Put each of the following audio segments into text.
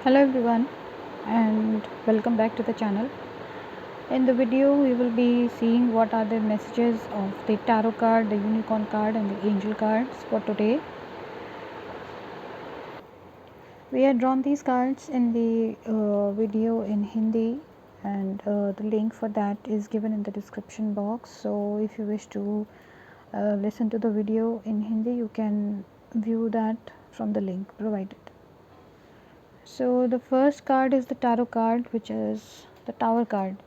Hello everyone and welcome back to the channel. In the video we will be seeing what are the messages of the tarot card, the unicorn card and the angel cards for today. We had drawn these cards in the video in Hindi and the link for that is given in the description box. So if you wish to listen to the video in Hindi, you can view that from the link provided. So the first card is the tarot card, which is the Tower card.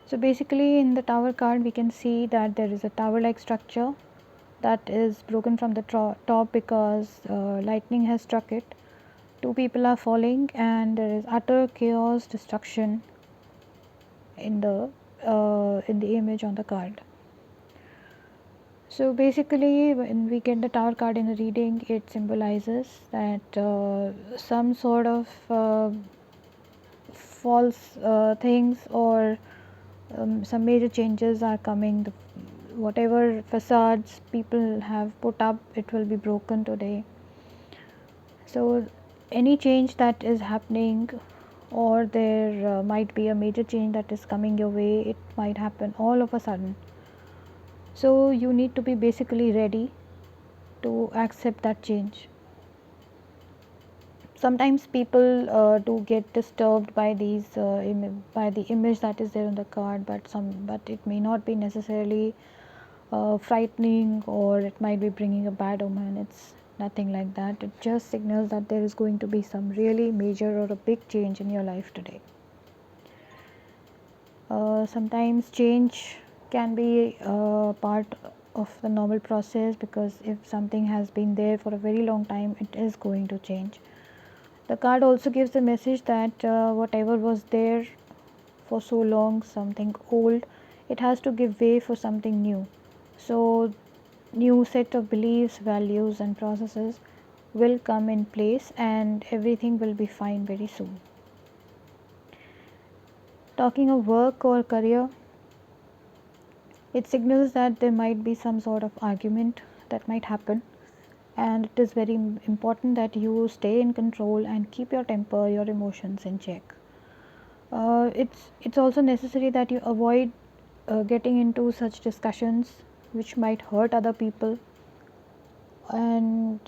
So basically in the Tower card we can see that there is a tower like structure that is broken from the top because lightning has struck it. Two people are falling and there is utter chaos, destruction in the image on the card. So basically when we get the Tower card in a reading, it symbolizes that some sort of false things or some major changes are coming. Whatever facades people have put up, it will be broken today. So any change that is happening, or there might be a major change that is coming your way, it might happen all of a sudden. So you need to be basically ready to accept that change. Sometimes people do get disturbed by these by the image that is there on the card, but it may not be necessarily frightening, or it might be bringing a bad omen. It's nothing like that. It just signals that there is going to be some really major or a big change in your life today. Sometimes change can be part of the normal process, because if something has been there for a very long time, it is going to change. The card also gives the message that whatever was there for so long, something old, it has to give way for something new. So new set of beliefs, values and processes will come in place and everything will be fine very soon. Talking of work or career, it signals that there might be some sort of argument that might happen, and it is very important that you stay in control and keep your temper, your emotions in check. It's also necessary that you avoid getting into such discussions which might hurt other people, and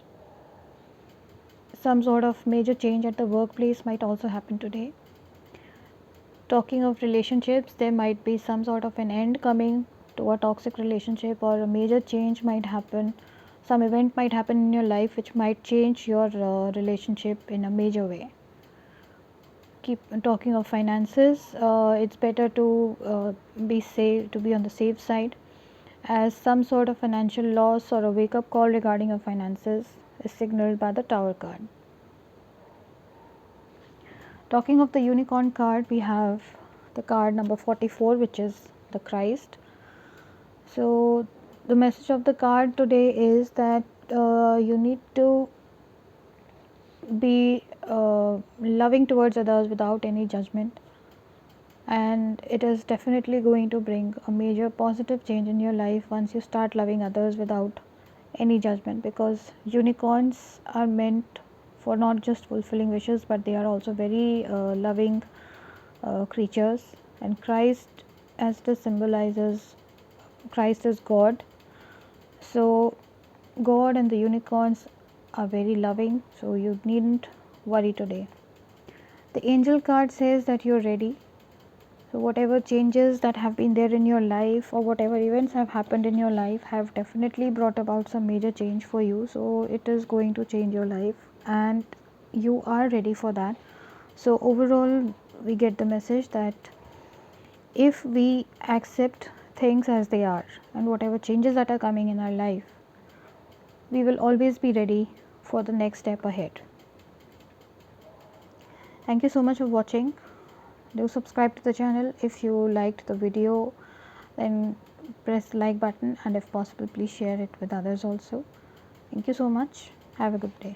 some sort of major change at the workplace might also happen today. Talking of relationships, there might be some sort of an end coming to a toxic relationship, or a major change might happen. Some event might happen in your life which might change your relationship in a major way. Keep talking of finances, it's better to be on the safe side, as some sort of financial loss or a wake up call regarding your finances is signaled by the Tower card. Talking of the unicorn card, we have the card number 44, which is the Christ. So the message of the card today is that you need to be loving towards others without any judgment, and it is definitely going to bring a major positive change in your life once you start loving others without any judgment, because unicorns are meant for not just fulfilling wishes, but they are also very loving creatures. And Christ, as this symbolizes, Christ is God. So God and the unicorns are very loving, so you needn't worry today. The angel card says that you're ready. So whatever changes that have been there in your life, or whatever events have happened in your life, have definitely brought about some major change for you. So it is going to change your life and you are ready for that. So overall we get the message that if we accept things as they are, and whatever changes that are coming in our life, we will always be ready for the next step ahead. Thank you so much for watching. Do subscribe to the channel. If you liked the video, then press the like button, and if possible please share it with others also. Thank you so much. Have a good day.